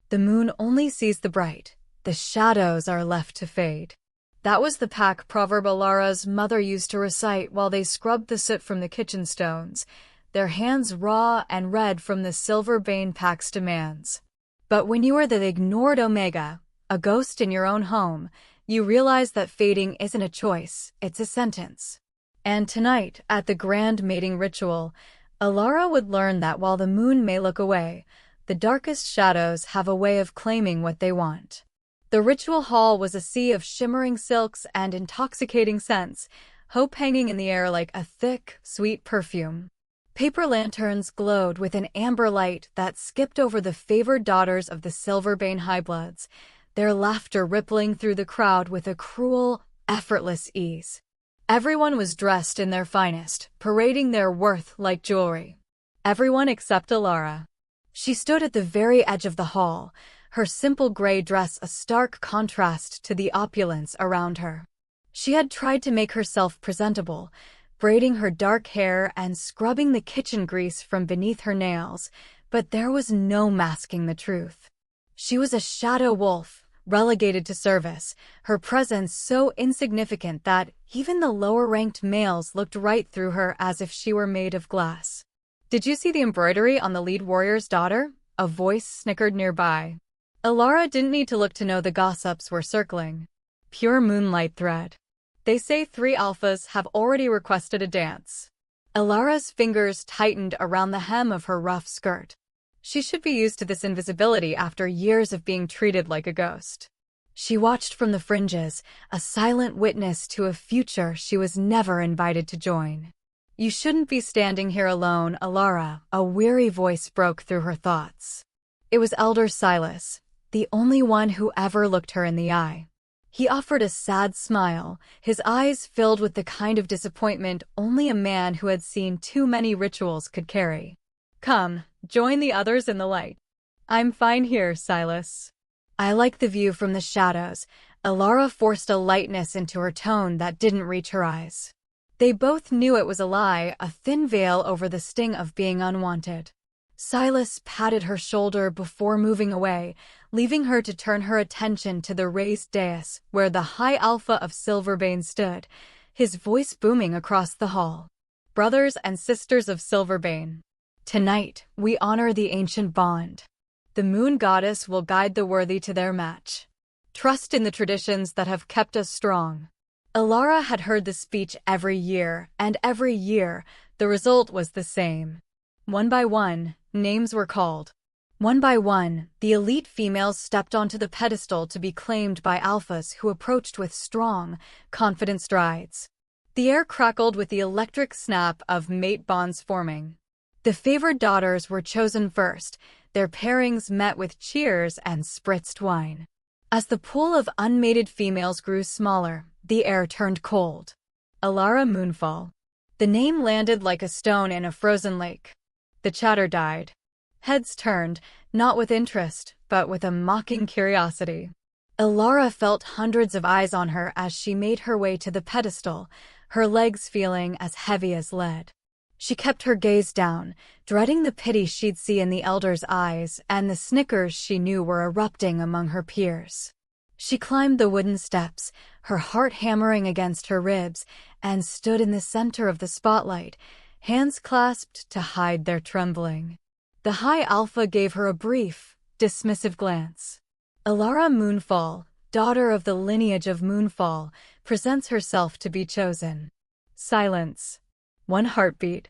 The moon only sees the bright. The shadows are left to fade. That was the pack proverb Alara's mother used to recite while they scrubbed the soot from the kitchen stones, their hands raw and red from the silver bane pack's demands. But when you are the ignored Omega, a ghost in your own home, you realize that fading isn't a choice, it's a sentence. And tonight, at the grand mating ritual, Alara would learn that while the moon may look away, the darkest shadows have a way of claiming what they want. The ritual hall was a sea of shimmering silks and intoxicating scents, hope hanging in the air like a thick, sweet perfume. Paper lanterns glowed with an amber light that skipped over the favored daughters of the Silverbane Highbloods, their laughter rippling through the crowd with a cruel, effortless ease. Everyone was dressed in their finest, parading their worth like jewelry. Everyone except Alara. She stood at the very edge of the hall, her simple gray dress a stark contrast to the opulence around her. She had tried to make herself presentable, braiding her dark hair and scrubbing the kitchen grease from beneath her nails, but there was no masking the truth. She was a shadow wolf, relegated to service, her presence so insignificant that even the lower-ranked males looked right through her as if she were made of glass. "Did you see the embroidery on the lead warrior's daughter?" a voice snickered nearby. Alara didn't need to look to know the gossips were circling. Pure moonlight thread. "They say 3 alphas have already requested a dance." Alara's fingers tightened around the hem of her rough skirt. She should be used to this invisibility after years of being treated like a ghost. She watched from the fringes, a silent witness to a future she was never invited to join. "You shouldn't be standing here alone, Alara," a weary voice broke through her thoughts. It was Elder Silas, the only one who ever looked her in the eye. He offered a sad smile, his eyes filled with the kind of disappointment only a man who had seen too many rituals could carry. "Come, join the others in the light." "I'm fine here, Silas." "I like the view from the shadows." Alara forced a lightness into her tone that didn't reach her eyes. They both knew it was a lie, a thin veil over the sting of being unwanted. Silas patted her shoulder before moving away, leaving her to turn her attention to the raised dais where the High Alpha of Silverbane stood, his voice booming across the hall. "Brothers and sisters of Silverbane, tonight we honor the ancient bond. The moon goddess will guide the worthy to their match. Trust in the traditions that have kept us strong." Alara had heard the speech every year, and every year the result was the same. One by one, names were called. One by one, the elite females stepped onto the pedestal to be claimed by alphas who approached with strong, confident strides. The air crackled with the electric snap of mate bonds forming. The favored daughters were chosen first, their pairings met with cheers and spritzed wine. As the pool of unmated females grew smaller, the air turned cold. Alara Moonfall. The name landed like a stone in a frozen lake. The chatter died. Heads turned, not with interest, but with a mocking curiosity. Alara felt hundreds of eyes on her as she made her way to the pedestal, her legs feeling as heavy as lead. She kept her gaze down, dreading the pity she'd see in the elder's eyes and the snickers she knew were erupting among her peers. She climbed the wooden steps, her heart hammering against her ribs, and stood in the center of the spotlight, hands clasped to hide their trembling. The High Alpha gave her a brief, dismissive glance. Alara Moonfall, daughter of the lineage of Moonfall, presents herself to be chosen. Silence. 1 heartbeat.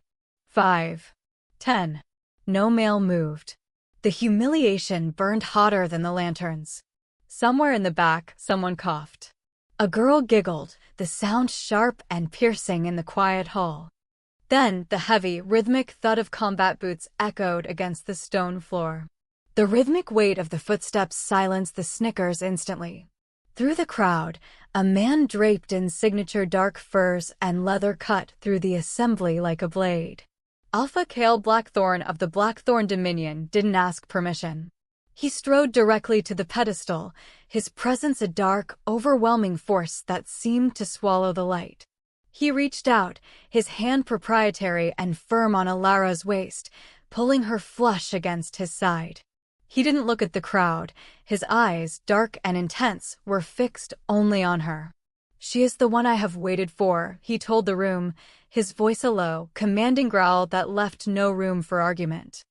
5. 10. No male moved. The humiliation burned hotter than the lanterns. Somewhere in the back, someone coughed. A girl giggled, the sound sharp and piercing in the quiet hall. Then the heavy, rhythmic thud of combat boots echoed against the stone floor. The rhythmic weight of the footsteps silenced the snickers instantly. Through the crowd, a man draped in signature dark furs and leather cut through the assembly like a blade. Alpha Kale Blackthorn of the Blackthorn Dominion didn't ask permission. He strode directly to the pedestal, his presence a dark, overwhelming force that seemed to swallow the light. He reached out, his hand proprietary and firm on Alara's waist, pulling her flush against his side. He didn't look at the crowd. His eyes, dark and intense, were fixed only on her. "She is the one I have waited for," he told the room, his voice a low, commanding growl that left no room for argument.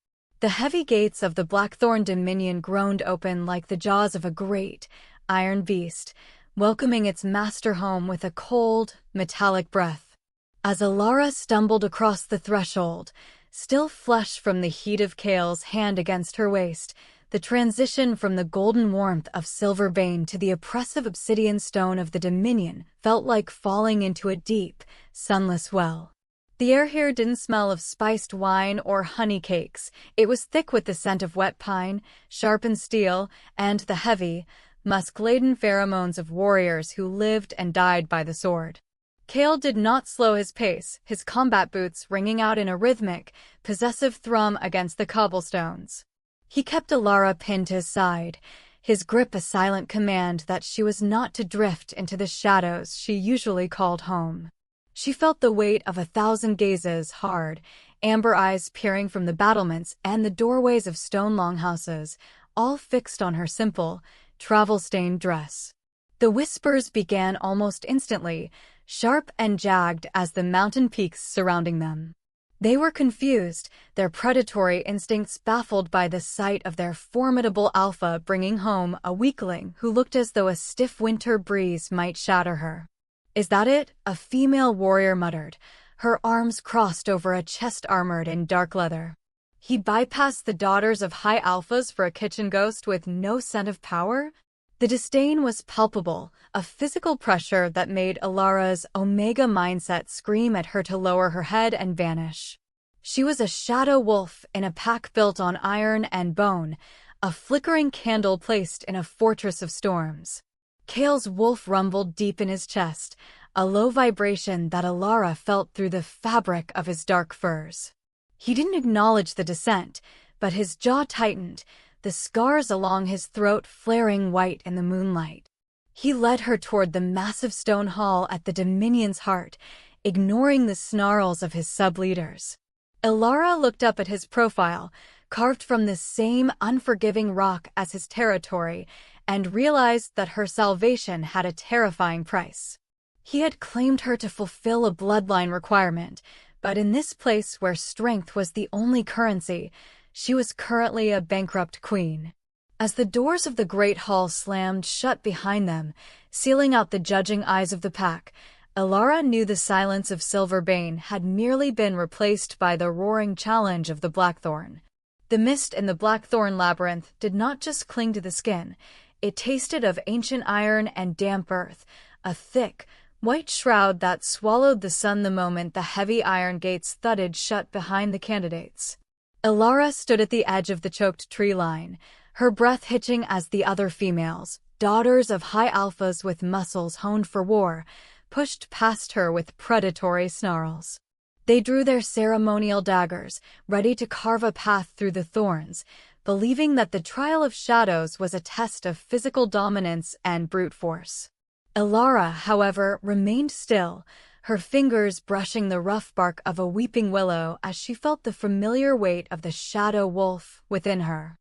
The heavy gates of the Blackthorn Dominion groaned open like the jaws of a great, iron beast, welcoming its master home with a cold, metallic breath. As Alara stumbled across the threshold, still flushed from the heat of Kale's hand against her waist, the transition from the golden warmth of Silverbane to the oppressive obsidian stone of the Dominion felt like falling into a deep, sunless well. The air here didn't smell of spiced wine or honey cakes. It was thick with the scent of wet pine, sharpened steel, and the heavy, musk-laden pheromones of warriors who lived and died by the sword. Kale did not slow his pace, his combat boots ringing out in a rhythmic, possessive thrum against the cobblestones. He kept Alara pinned to his side, his grip a silent command that she was not to drift into the shadows she usually called home. She felt the weight of 1,000 gazes, hard, amber eyes peering from the battlements and the doorways of stone longhouses, all fixed on her simple, travel-stained dress. The whispers began almost instantly, sharp and jagged as the mountain peaks surrounding them. They were confused, their predatory instincts baffled by the sight of their formidable alpha bringing home a weakling who looked as though a stiff winter breeze might shatter her. "Is that it?" a female warrior muttered, her arms crossed over a chest armored in dark leather. He bypassed the daughters of high alphas for a kitchen ghost with no scent of power? The disdain was palpable, a physical pressure that made Alara's Omega mindset scream at her to lower her head and vanish. She was a shadow wolf in a pack built on iron and bone, a flickering candle placed in a fortress of storms. Kale's wolf rumbled deep in his chest, a low vibration that Alara felt through the fabric of his dark furs. He didn't acknowledge the descent, but his jaw tightened, the scars along his throat flaring white in the moonlight. He led her toward the massive stone hall at the Dominion's heart, ignoring the snarls of his sub-leaders. Alara looked up at his profile, carved from the same unforgiving rock as his territory, and realized that her salvation had a terrifying price. He had claimed her to fulfill a bloodline requirement, but in this place where strength was the only currency, she was currently a bankrupt queen. As the doors of the great hall slammed shut behind them, sealing out the judging eyes of the pack, Alara knew the silence of Silverbane had merely been replaced by the roaring challenge of the Blackthorn. The mist in the Blackthorn labyrinth did not just cling to the skin, it tasted of ancient iron and damp earth, a thick, white shroud that swallowed the sun the moment the heavy iron gates thudded shut behind the candidates. Alara stood at the edge of the choked tree line, her breath hitching as the other females, daughters of high alphas with muscles honed for war, pushed past her with predatory snarls. They drew their ceremonial daggers, ready to carve a path through the thorns, believing that the trial of shadows was a test of physical dominance and brute force. Alara, however, remained still, her fingers brushing the rough bark of a weeping willow as she felt the familiar weight of the shadow wolf within her.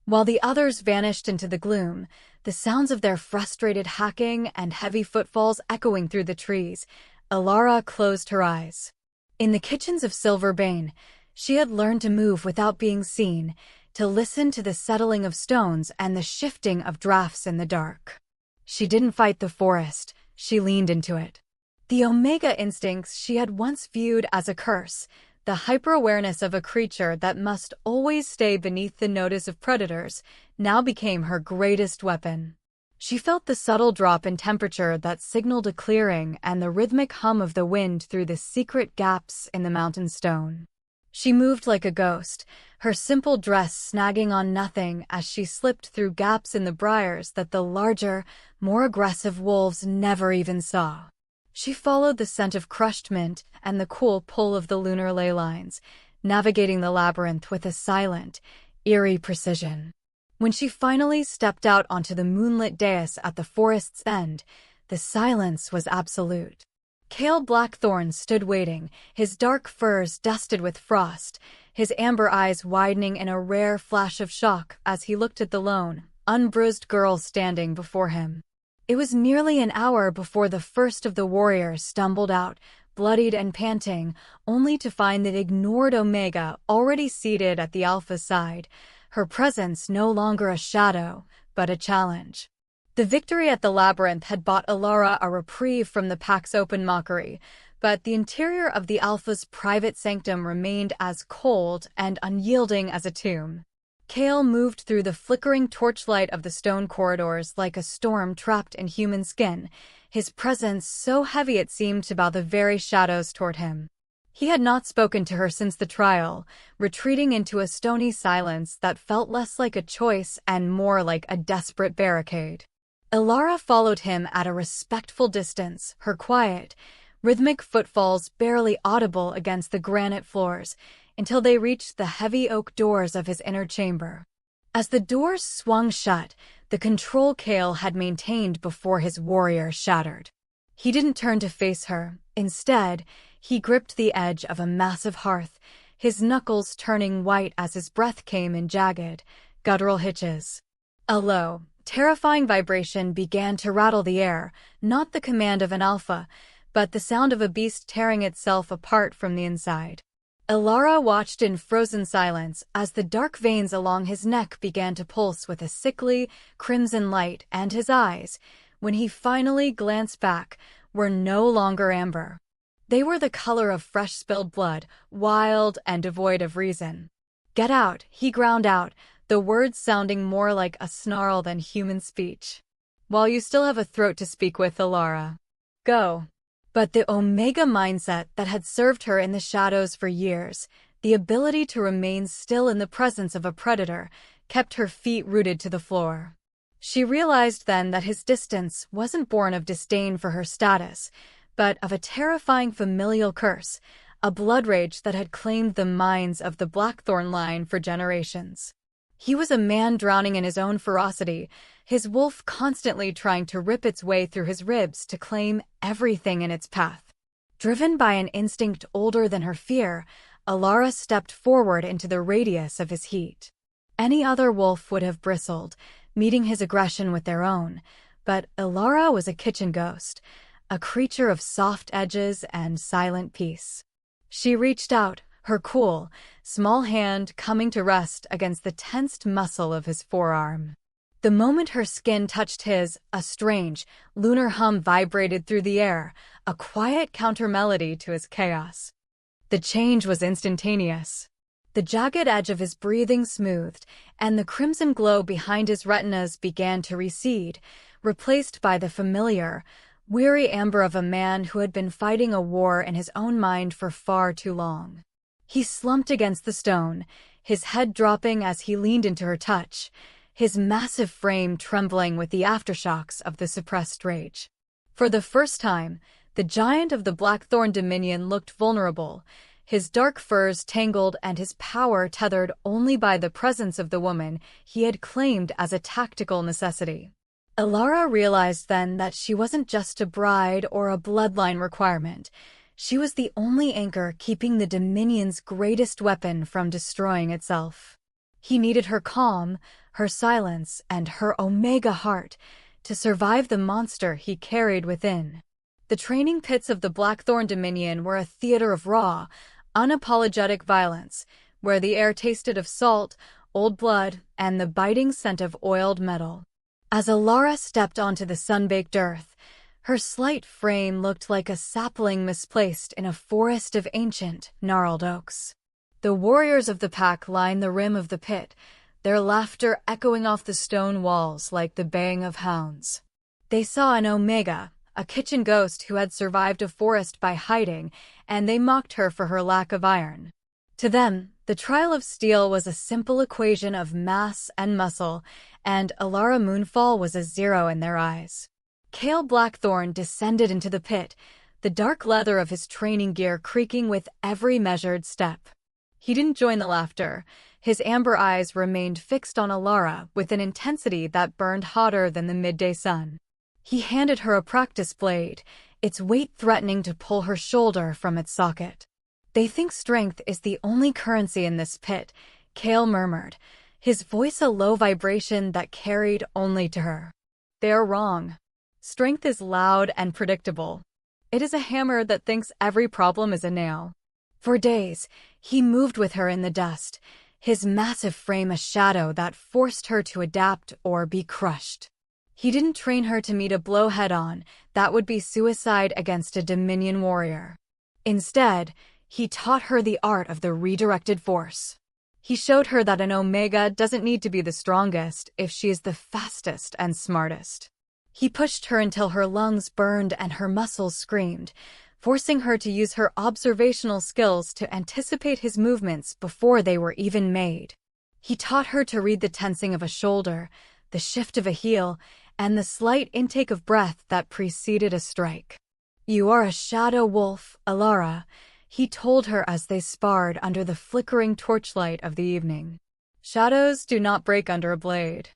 While the others vanished into the gloom, the sounds of their frustrated hacking and heavy footfalls echoing through the trees, Alara closed her eyes. In the kitchens of Silverbane, she had learned to move without being seen, to listen to the settling of stones and the shifting of drafts in the dark. She didn't fight the forest, she leaned into it. The Omega instincts she had once viewed as a curse, the hyper-awareness of a creature that must always stay beneath the notice of predators, now became her greatest weapon. She felt the subtle drop in temperature that signaled a clearing and the rhythmic hum of the wind through the secret gaps in the mountain stone. She moved like a ghost, her simple dress snagging on nothing as she slipped through gaps in the briars that the larger, more aggressive wolves never even saw. She followed the scent of crushed mint and the cool pull of the lunar ley lines, navigating the labyrinth with a silent, eerie precision. When she finally stepped out onto the moonlit dais at the forest's end, the silence was absolute. Kale Blackthorn stood waiting, his dark furs dusted with frost, his amber eyes widening in a rare flash of shock as he looked at the lone, unbruised girl standing before him. It was nearly an hour before the first of the warriors stumbled out, bloodied and panting, only to find the ignored Omega already seated at the Alpha's side, her presence no longer a shadow, but a challenge. The victory at the labyrinth had bought Alara a reprieve from the Pack's open mockery, but the interior of the Alpha's private sanctum remained as cold and unyielding as a tomb. Kale moved through the flickering torchlight of the stone corridors like a storm trapped in human skin, his presence so heavy it seemed to bow the very shadows toward him. He had not spoken to her since the trial, retreating into a stony silence that felt less like a choice and more like a desperate barricade. Alara followed him at a respectful distance, her quiet, rhythmic footfalls barely audible against the granite floors, until they reached the heavy oak doors of his inner chamber. As the doors swung shut, the control Kale had maintained before his warrior shattered. He didn't turn to face her. Instead, he gripped the edge of a massive hearth, his knuckles turning white as his breath came in jagged, guttural hitches. A low, terrifying vibration began to rattle the air, not the command of an alpha, but the sound of a beast tearing itself apart from the inside. Alara watched in frozen silence as the dark veins along his neck began to pulse with a sickly, crimson light, and his eyes, when he finally glanced back, were no longer amber. They were the color of fresh spilled blood, wild and devoid of reason. "Get out," he ground out, the words sounding more like a snarl than human speech. "While you still have a throat to speak with, Alara. Go." But the Omega mindset that had served her in the shadows for years, the ability to remain still in the presence of a predator, kept her feet rooted to the floor. She realized then that his distance wasn't born of disdain for her status, but of a terrifying familial curse, a blood rage that had claimed the minds of the Blackthorn line for generations. He was a man drowning in his own ferocity, his wolf constantly trying to rip its way through his ribs to claim everything in its path. Driven by an instinct older than her fear, Alara stepped forward into the radius of his heat. Any other wolf would have bristled, meeting his aggression with their own, but Alara was a kitchen ghost, a creature of soft edges and silent peace. She reached out, her cool, small hand coming to rest against the tensed muscle of his forearm. The moment her skin touched his, a strange, lunar hum vibrated through the air, a quiet counter-melody to his chaos. The change was instantaneous. The jagged edge of his breathing smoothed, and the crimson glow behind his retinas began to recede, replaced by the familiar, weary amber of a man who had been fighting a war in his own mind for far too long. He slumped against the stone, his head dropping as he leaned into her touch, his massive frame trembling with the aftershocks of the suppressed rage. For the first time, the giant of the Blackthorn Dominion looked vulnerable, his dark furs tangled and his power tethered only by the presence of the woman he had claimed as a tactical necessity. Alara realized then that she wasn't just a bride or a bloodline requirement. She was the only anchor keeping the Dominion's greatest weapon from destroying itself. He needed her calm, her silence, and her Omega heart to survive the monster he carried within. The training pits of the Blackthorn Dominion were a theater of raw, unapologetic violence, where the air tasted of salt, old blood, and the biting scent of oiled metal. As Alara stepped onto the sun-baked earth, her slight frame looked like a sapling misplaced in a forest of ancient, gnarled oaks. The warriors of the pack lined the rim of the pit, their laughter echoing off the stone walls like the baying of hounds. They saw an Omega, a kitchen ghost who had survived a forest by hiding, and they mocked her for her lack of iron. To them, the trial of steel was a simple equation of mass and muscle, and Alara Moonfall was a zero in their eyes. Kale Blackthorn descended into the pit, the dark leather of his training gear creaking with every measured step. He didn't join the laughter. His amber eyes remained fixed on Alara with an intensity that burned hotter than the midday sun. He handed her a practice blade, its weight threatening to pull her shoulder from its socket. They think strength is the only currency in this pit, Kale murmured, his voice a low vibration that carried only to her. They are wrong. Strength is loud and predictable. It is a hammer that thinks every problem is a nail. For days, he moved with her in the dust, his massive frame a shadow that forced her to adapt or be crushed. He didn't train her to meet a blow head-on, that would be suicide against a Dominion warrior. Instead, he taught her the art of the redirected force. He showed her that an Omega doesn't need to be the strongest if she is the fastest and smartest. He pushed her until her lungs burned and her muscles screamed, forcing her to use her observational skills to anticipate his movements before they were even made. He taught her to read the tensing of a shoulder, the shift of a heel, and the slight intake of breath that preceded a strike. "You are a shadow wolf, Alara," he told her as they sparred under the flickering torchlight of the evening. "Shadows do not break under a blade.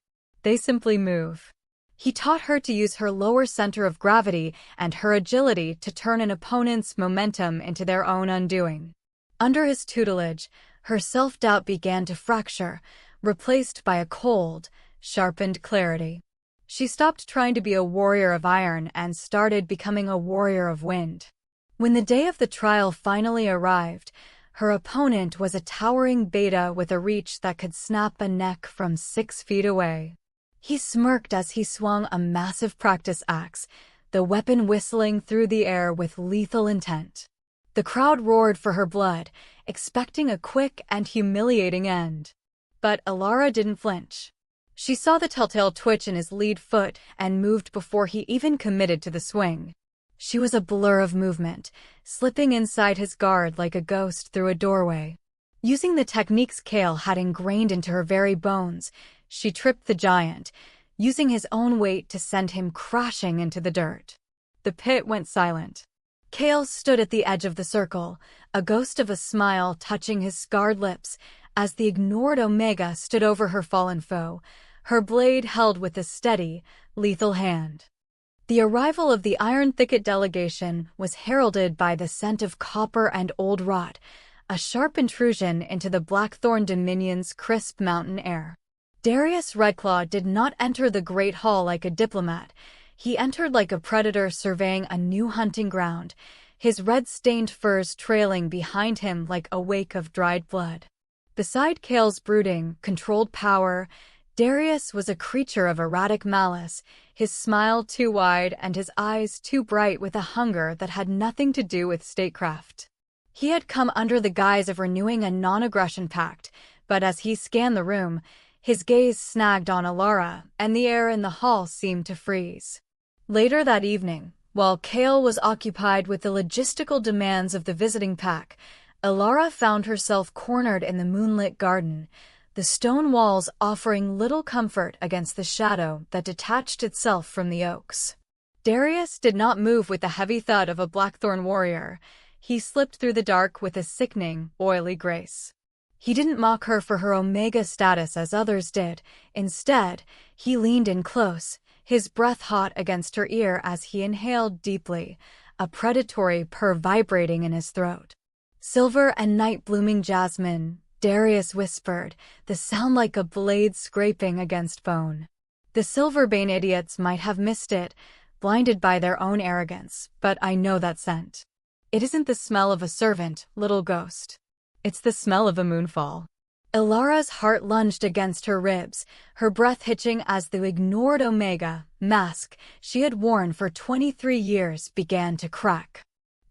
They simply move." He taught her to use her lower center of gravity and her agility to turn an opponent's momentum into their own undoing. Under his tutelage, her self-doubt began to fracture, replaced by a cold, sharpened clarity. She stopped trying to be a warrior of iron and started becoming a warrior of wind. When the day of the trial finally arrived, her opponent was a towering beta with a reach that could snap a neck from 6 feet away. He smirked as he swung a massive practice axe, the weapon whistling through the air with lethal intent. The crowd roared for her blood, expecting a quick and humiliating end. But Alara didn't flinch. She saw the telltale twitch in his lead foot and moved before he even committed to the swing. She was a blur of movement, slipping inside his guard like a ghost through a doorway. Using the techniques Kale had ingrained into her very bones, she tripped the giant, using his own weight to send him crashing into the dirt. The pit went silent. Kale stood at the edge of the circle, a ghost of a smile touching his scarred lips, as the ignored Omega stood over her fallen foe, her blade held with a steady, lethal hand. The arrival of the Iron Thicket delegation was heralded by the scent of copper and old rot, a sharp intrusion into the Blackthorn Dominion's crisp mountain air. Darius Redclaw did not enter the Great Hall like a diplomat. He entered like a predator surveying a new hunting ground, his red-stained furs trailing behind him like a wake of dried blood. Beside Kale's brooding, controlled power, Darius was a creature of erratic malice, his smile too wide and his eyes too bright with a hunger that had nothing to do with statecraft. He had come under the guise of renewing a non-aggression pact, but as he scanned the room, his gaze snagged on Alara, and the air in the hall seemed to freeze. Later that evening, while Kale was occupied with the logistical demands of the visiting pack, Alara found herself cornered in the moonlit garden, the stone walls offering little comfort against the shadow that detached itself from the oaks. Darius did not move with the heavy thud of a Blackthorn warrior. He slipped through the dark with a sickening, oily grace. He didn't mock her for her Omega status as others did. Instead, he leaned in close, his breath hot against her ear as he inhaled deeply, a predatory purr vibrating in his throat. "Silver and night-blooming jasmine," Darius whispered, the sound like a blade scraping against bone. The Silverbane idiots might have missed it, blinded by their own arrogance, but I know that scent. It isn't the smell of a servant, little ghost. It's the smell of a moonfall. Ilara's heart lunged against her ribs, her breath hitching as the ignored Omega mask she had worn for 23 years began to crack.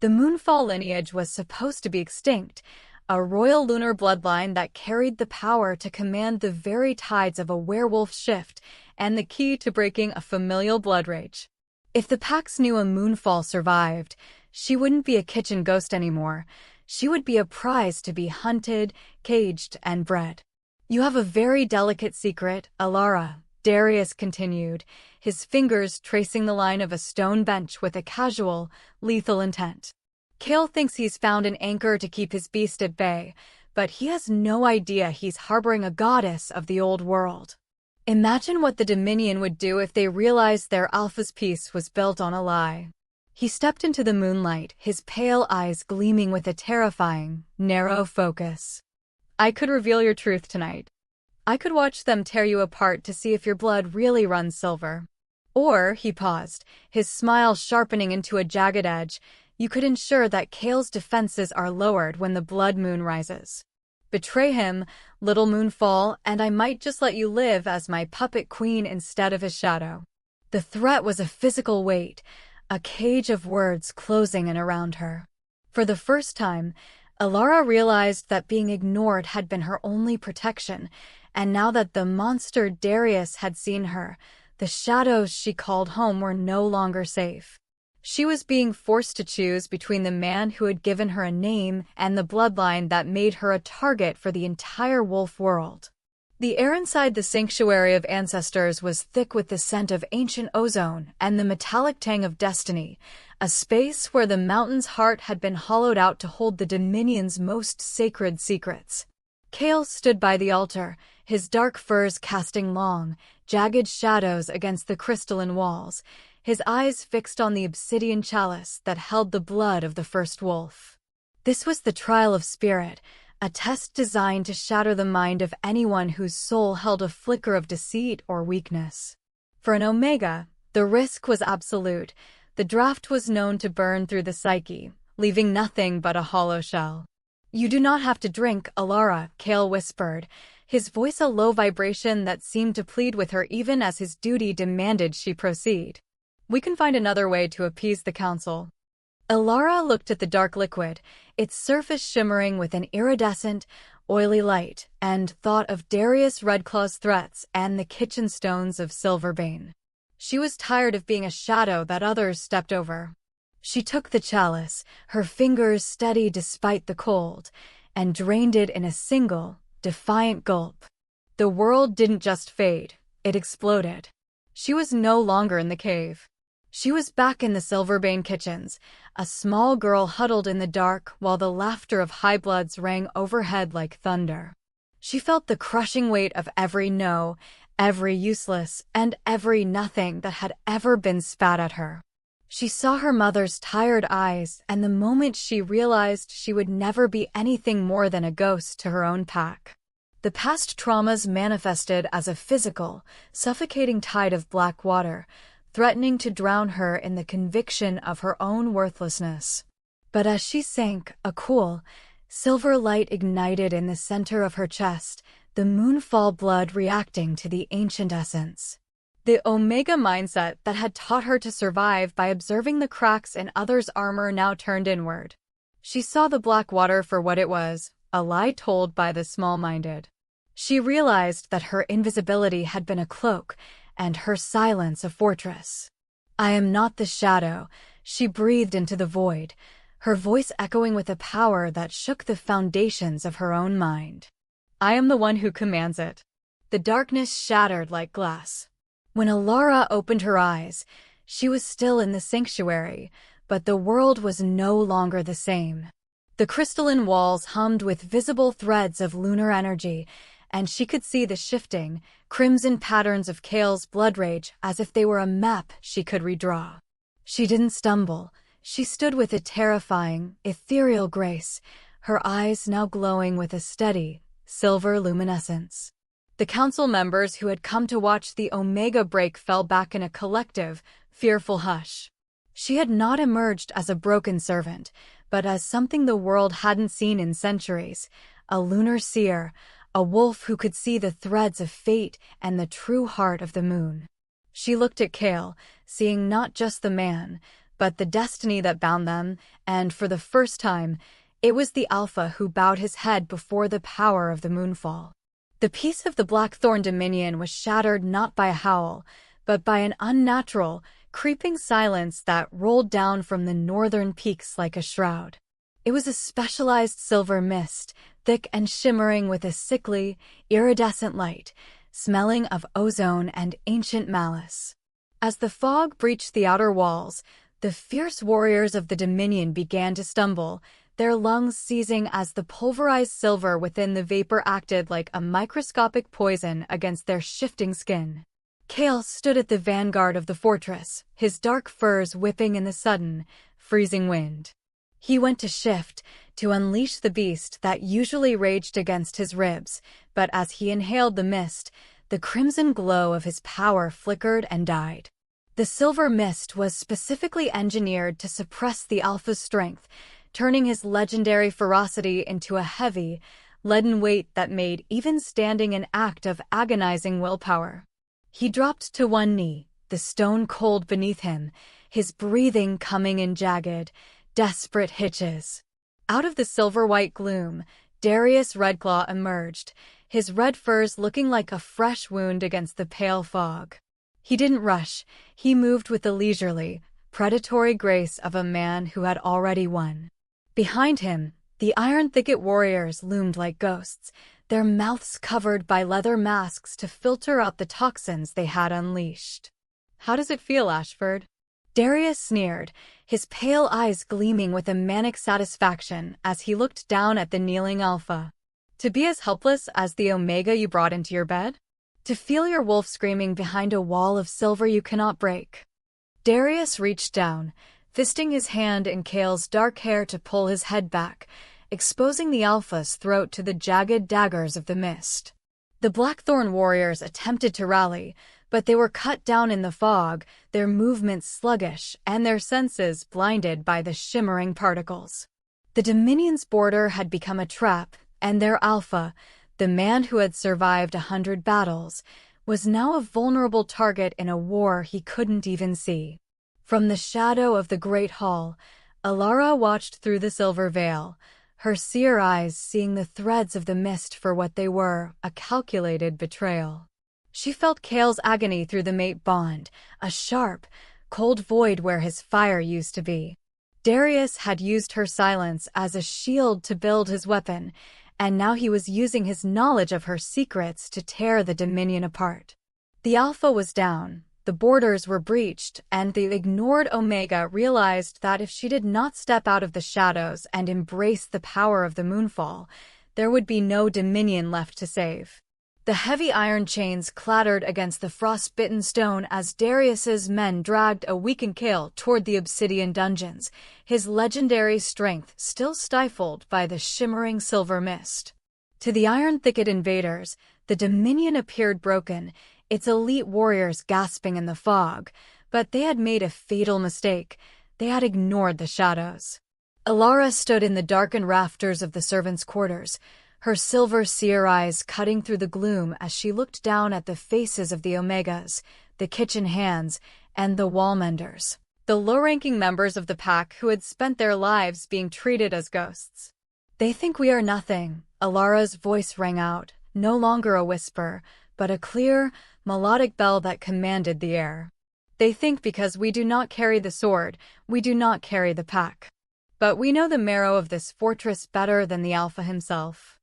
The Moonfall lineage was supposed to be extinct, a royal lunar bloodline that carried the power to command the very tides of a werewolf shift and the key to breaking a familial blood rage. If the Pax knew a Moonfall survived, she wouldn't be a kitchen ghost anymore. She would be a prize to be hunted, caged, and bred. "You have a very delicate secret, Alara," Darius continued, his fingers tracing the line of a stone bench with a casual, lethal intent. "Kale thinks he's found an anchor to keep his beast at bay, but he has no idea he's harboring a goddess of the old world. Imagine what the Dominion would do if they realized their Alpha's peace was built on a lie." He stepped into the moonlight, his pale eyes gleaming with a terrifying, narrow focus. I could reveal your truth tonight. I could watch them tear you apart to see if your blood really runs silver. Or, he paused, his smile sharpening into a jagged edge, you could ensure that Kale's defenses are lowered when the blood moon rises. Betray him, little moon fall, and I might just let you live as my puppet queen instead of his shadow. The threat was a physical weight, a cage of words closing in around her. For the first time, Alara realized that being ignored had been her only protection, and now that the monster Darius had seen her, the shadows she called home were no longer safe. She was being forced to choose between the man who had given her a name and the bloodline that made her a target for the entire wolf world. The air inside the sanctuary of ancestors was thick with the scent of ancient ozone and the metallic tang of destiny, a space where the mountain's heart had been hollowed out to hold the Dominion's most sacred secrets. Kale stood by the altar, his dark furs casting long, jagged shadows against the crystalline walls, his eyes fixed on the obsidian chalice that held the blood of the first wolf. This was the trial of spirit, a test designed to shatter the mind of anyone whose soul held a flicker of deceit or weakness. For an Omega, the risk was absolute. The draft was known to burn through the psyche, leaving nothing but a hollow shell. You do not have to drink, Alara, Kale whispered, his voice a low vibration that seemed to plead with her even as his duty demanded she proceed. We can find another way to appease the council. Alara looked at the dark liquid, its surface shimmering with an iridescent, oily light, and thought of Darius Redclaw's threats and the kitchen stones of Silverbane. She was tired of being a shadow that others stepped over. She took the chalice, her fingers steady despite the cold, and drained it in a single, defiant gulp. The world didn't just fade, it exploded. She was no longer in the cave. She was back in the Silverbane kitchens, a small girl huddled in the dark while the laughter of high-bloods rang overhead like thunder. She felt the crushing weight of every no, every useless, and every nothing that had ever been spat at her. She saw her mother's tired eyes, and the moment she realized she would never be anything more than a ghost to her own pack. The past traumas manifested as a physical, suffocating tide of black water, threatening to drown her in the conviction of her own worthlessness. But as she sank, a cool, silver light ignited in the center of her chest, the moonfall blood reacting to the ancient essence. The Omega mindset that had taught her to survive by observing the cracks in others' armor now turned inward. She saw the black water for what it was, a lie told by the small-minded. She realized that her invisibility had been a cloak, and her silence a fortress. I am not the shadow, she breathed into the void, her voice echoing with a power that shook the foundations of her own mind. I am the one who commands it. The darkness shattered like glass. When Alara opened her eyes, she was still in the sanctuary, but the world was no longer the same. The crystalline walls hummed with visible threads of lunar energy, and she could see the shifting, crimson patterns of Kale's blood rage as if they were a map she could redraw. She didn't stumble. She stood with a terrifying, ethereal grace, her eyes now glowing with a steady, silver luminescence. The council members who had come to watch the Omega break fell back in a collective, fearful hush. She had not emerged as a broken servant, but as something the world hadn't seen in centuries, a lunar seer, a wolf who could see the threads of fate and the true heart of the moon. She looked at Kale, seeing not just the man, but the destiny that bound them, and for the first time, it was the Alpha who bowed his head before the power of the moonfall. The peace of the Blackthorn Dominion was shattered not by a howl, but by an unnatural, creeping silence that rolled down from the northern peaks like a shroud. It was a specialized silver mist, thick and shimmering with a sickly, iridescent light, smelling of ozone and ancient malice. As the fog breached the outer walls, the fierce warriors of the Dominion began to stumble, their lungs seizing as the pulverized silver within the vapor acted like a microscopic poison against their shifting skin. Kale stood at the vanguard of the fortress, his dark furs whipping in the sudden, freezing wind. He went to shift, to unleash the beast that usually raged against his ribs, but as he inhaled the mist, the crimson glow of his power flickered and died. The silver mist was specifically engineered to suppress the alpha's strength, turning his legendary ferocity into a heavy, leaden weight that made even standing an act of agonizing willpower. He dropped to one knee, the stone cold beneath him, his breathing coming in jagged, desperate hitches. Out of the silver-white gloom, Darius Redclaw emerged, his red furs looking like a fresh wound against the pale fog. He didn't rush, he moved with the leisurely, predatory grace of a man who had already won. Behind him, the Iron Thicket warriors loomed like ghosts, their mouths covered by leather masks to filter out the toxins they had unleashed. "How does it feel, Ashford?" Darius sneered, his pale eyes gleaming with a manic satisfaction as he looked down at the kneeling Alpha. "To be as helpless as the Omega you brought into your bed? To feel your wolf screaming behind a wall of silver you cannot break?" Darius reached down, fisting his hand in Kale's dark hair to pull his head back, exposing the Alpha's throat to the jagged daggers of the mist. The Blackthorn warriors attempted to rally, but they were cut down in the fog, their movements sluggish and their senses blinded by the shimmering particles. The Dominion's border had become a trap, and their Alpha, the man who had survived 100 battles, was now a vulnerable target in a war he couldn't even see. From the shadow of the Great Hall, Alara watched through the silver veil, her seer eyes seeing the threads of the mist for what they were, a calculated betrayal. She felt Kale's agony through the mate bond, a sharp, cold void where his fire used to be. Darius had used her silence as a shield to build his weapon, and now he was using his knowledge of her secrets to tear the Dominion apart. The Alpha was down, the borders were breached, and the ignored Omega realized that if she did not step out of the shadows and embrace the power of the Moonfall, there would be no Dominion left to save. The heavy iron chains clattered against the frost-bitten stone as Darius's men dragged a weakened Kale toward the obsidian dungeons, his legendary strength still stifled by the shimmering silver mist. To the Iron Thicket invaders, the Dominion appeared broken, its elite warriors gasping in the fog, but they had made a fatal mistake. They had ignored the shadows. Alara stood in the darkened rafters of the servants' quarters, her silver seer eyes cutting through the gloom as she looked down at the faces of the Omegas, the kitchen hands, and the wallmenders, the low-ranking members of the pack who had spent their lives being treated as ghosts. "They think we are nothing," Alara's voice rang out, no longer a whisper, but a clear, melodic bell that commanded the air. "They think because we do not carry the sword, we do not carry the pack. But we know the marrow of this fortress better than the Alpha himself."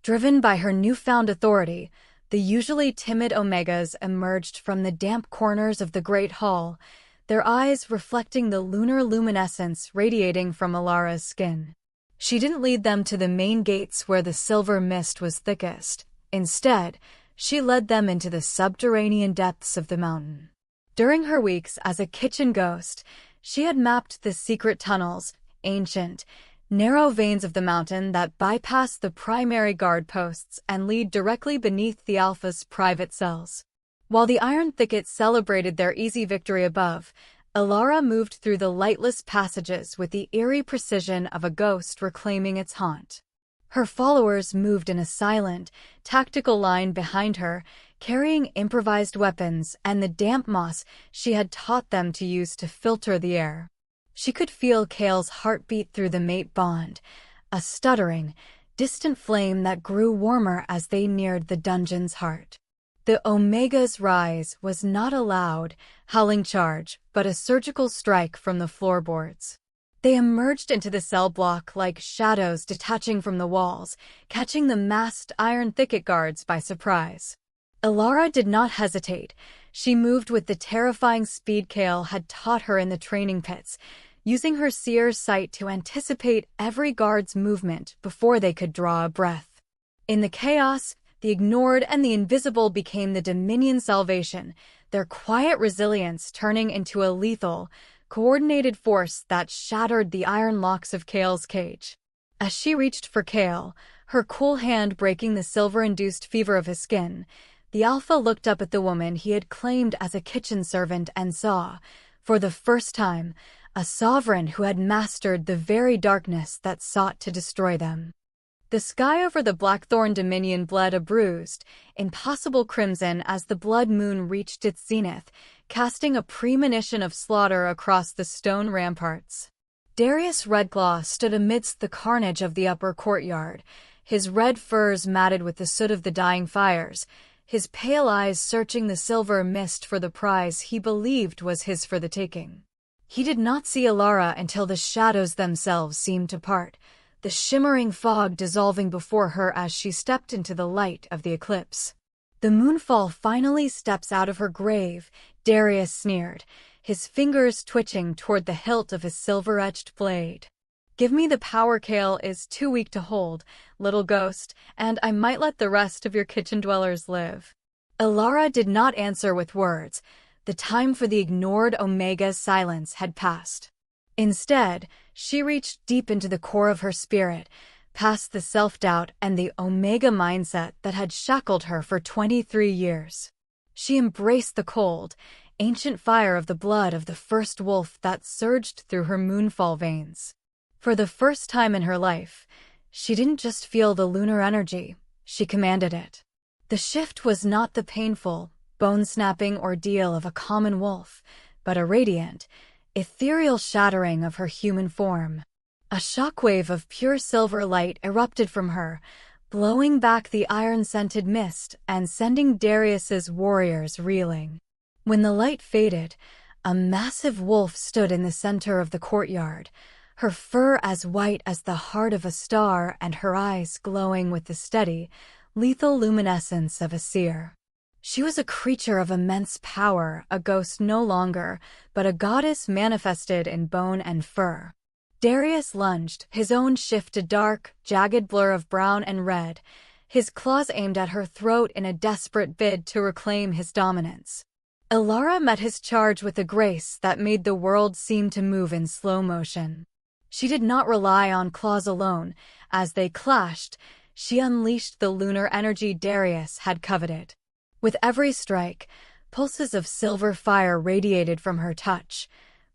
Driven by her newfound authority, the usually timid Omegas emerged from the damp corners of the Great Hall, their eyes reflecting the lunar luminescence radiating from Alara's skin. She didn't lead them to the main gates where the silver mist was thickest. Instead, she led them into the subterranean depths of the mountain. During her weeks as a kitchen ghost, she had mapped the secret tunnels, ancient, narrow veins of the mountain that bypass the primary guard posts and lead directly beneath the Alpha's private cells. While the Iron Thicket celebrated their easy victory above, Alara moved through the lightless passages with the eerie precision of a ghost reclaiming its haunt. Her followers moved in a silent, tactical line behind her, carrying improvised weapons and the damp moss she had taught them to use to filter the air. She could feel Kale's heartbeat through the mate bond, a stuttering, distant flame that grew warmer as they neared the dungeon's heart. The Omega's rise was not a loud, howling charge, but a surgical strike from the floorboards. They emerged into the cell block like shadows detaching from the walls, catching the masked Iron Thicket guards by surprise. Alara did not hesitate. She moved with the terrifying speed Kale had taught her in the training pits, using her seer's sight to anticipate every guard's movement before they could draw a breath. In the chaos, the ignored and the invisible became the Dominion's salvation, their quiet resilience turning into a lethal, coordinated force that shattered the iron locks of Kale's cage. As she reached for Kale, her cool hand breaking the silver-induced fever of his skin, the Alpha looked up at the woman he had claimed as a kitchen servant and saw, for the first time, a sovereign who had mastered the very darkness that sought to destroy them. The sky over the Blackthorn Dominion bled a bruised, impossible crimson as the blood moon reached its zenith, casting a premonition of slaughter across the stone ramparts. Darius Redclaw stood amidst the carnage of the upper courtyard, his red furs matted with the soot of the dying fires, his pale eyes searching the silver mist for the prize he believed was his for the taking. He did not see Alara until the shadows themselves seemed to part, the shimmering fog dissolving before her as she stepped into the light of the eclipse. The moonfall finally steps out of her grave, Darius sneered, his fingers twitching toward the hilt of his silver-etched blade. Give me the power Kale is too weak to hold, little ghost, and I might let the rest of your kitchen dwellers live. Alara did not answer with words. The time for the ignored Omega's silence had passed. Instead, she reached deep into the core of her spirit, past the self-doubt and the Omega mindset that had shackled her for 23 years. She embraced the cold, ancient fire of the blood of the first wolf that surged through her moonfall veins. For the first time in her life, she didn't just feel the lunar energy, she commanded it. The shift was not the painful, bone-snapping ordeal of a common wolf, but a radiant, ethereal shattering of her human form. A shockwave of pure silver light erupted from her, blowing back the iron-scented mist and sending Darius's warriors reeling. When the light faded, a massive wolf stood in the center of the courtyard, her fur as white as the heart of a star and her eyes glowing with the steady, lethal luminescence of a seer. She was a creature of immense power, a ghost no longer, but a goddess manifested in bone and fur. Darius lunged, his own shift a dark, jagged blur of brown and red, his claws aimed at her throat in a desperate bid to reclaim his dominance. Alara met his charge with a grace that made the world seem to move in slow motion. She did not rely on claws alone. As they clashed, she unleashed the lunar energy Darius had coveted. With every strike, pulses of silver fire radiated from her touch,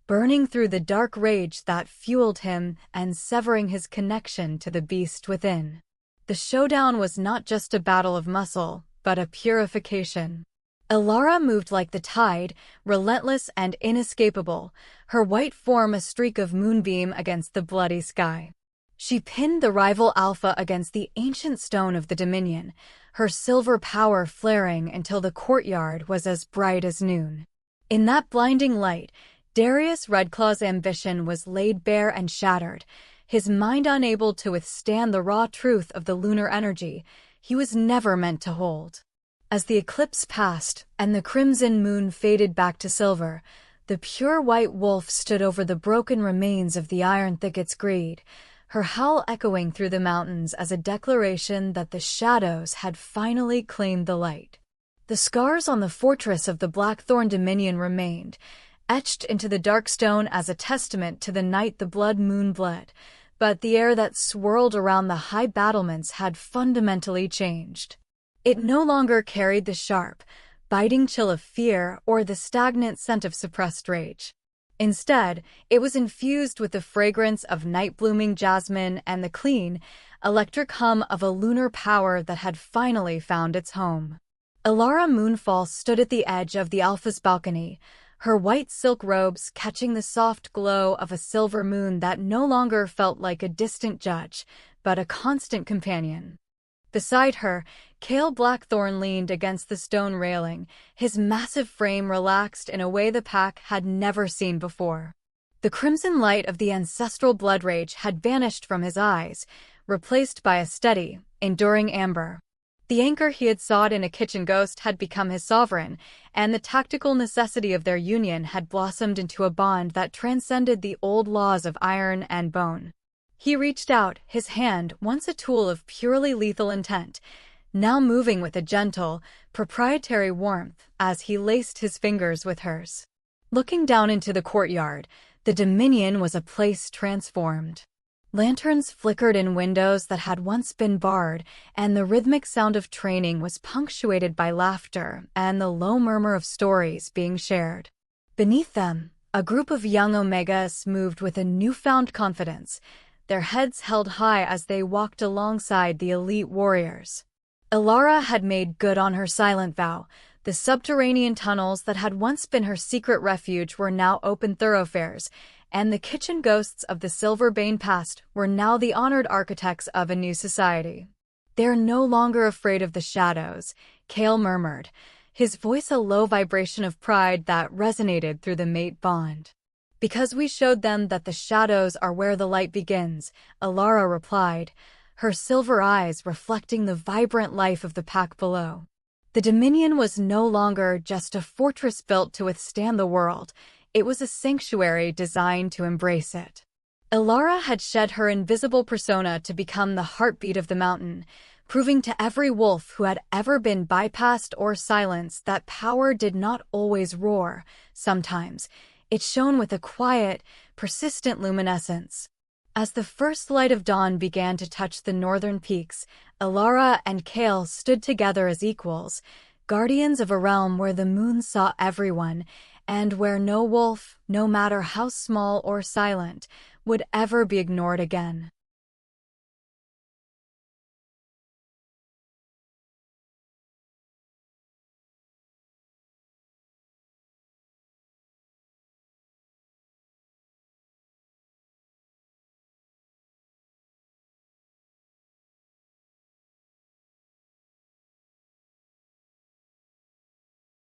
burning through the dark rage that fueled him and severing his connection to the beast within. The showdown was not just a battle of muscle, but a purification. Alara moved like the tide, relentless and inescapable, her white form a streak of moonbeam against the bloody sky. She pinned the rival Alpha against the ancient stone of the Dominion, her silver power flaring until the courtyard was as bright as noon. In that blinding light, Darius Redclaw's ambition was laid bare and shattered, his mind unable to withstand the raw truth of the lunar energy he was never meant to hold. As the eclipse passed and the crimson moon faded back to silver, the pure white wolf stood over the broken remains of the iron thicket's greed, her howl echoing through the mountains as a declaration that the shadows had finally claimed the light. The scars on the fortress of the Blackthorn Dominion remained, etched into the dark stone as a testament to the night the blood moon bled, but the air that swirled around the high battlements had fundamentally changed. It no longer carried the sharp, biting chill of fear or the stagnant scent of suppressed rage. Instead, it was infused with the fragrance of night-blooming jasmine and the clean, electric hum of a lunar power that had finally found its home. Alara Moonfall stood at the edge of the Alpha's balcony, her white silk robes catching the soft glow of a silver moon that no longer felt like a distant judge, but a constant companion. Beside her, Kale Blackthorn leaned against the stone railing, his massive frame relaxed in a way the pack had never seen before. The crimson light of the ancestral blood rage had vanished from his eyes, replaced by a steady, enduring amber. The anchor he had sought in a kitchen ghost had become his sovereign, and the tactical necessity of their union had blossomed into a bond that transcended the old laws of iron and bone. He reached out, his hand, once a tool of purely lethal intent, now moving with a gentle, proprietary warmth as he laced his fingers with hers. Looking down into the courtyard, the Dominion was a place transformed. Lanterns flickered in windows that had once been barred, and the rhythmic sound of training was punctuated by laughter and the low murmur of stories being shared. Beneath them, a group of young Omegas moved with a newfound confidence, their heads held high as they walked alongside the elite warriors. Elara had made good on her silent vow. The subterranean tunnels that had once been her secret refuge were now open thoroughfares, and the kitchen ghosts of the Silverbane past were now the honored architects of a new society. "They're no longer afraid of the shadows," Kale murmured, his voice a low vibration of pride that resonated through the mate bond. "Because we showed them that the shadows are where the light begins," Elara replied, her silver eyes reflecting the vibrant life of the pack below. The Dominion was no longer just a fortress built to withstand the world, it was a sanctuary designed to embrace it. Elara had shed her invisible persona to become the heartbeat of the mountain, proving to every wolf who had ever been bypassed or silenced that power did not always roar. Sometimes, it shone with a quiet, persistent luminescence. As the first light of dawn began to touch the northern peaks, Elara and Kale stood together as equals, guardians of a realm where the moon saw everyone, and where no wolf, no matter how small or silent, would ever be ignored again.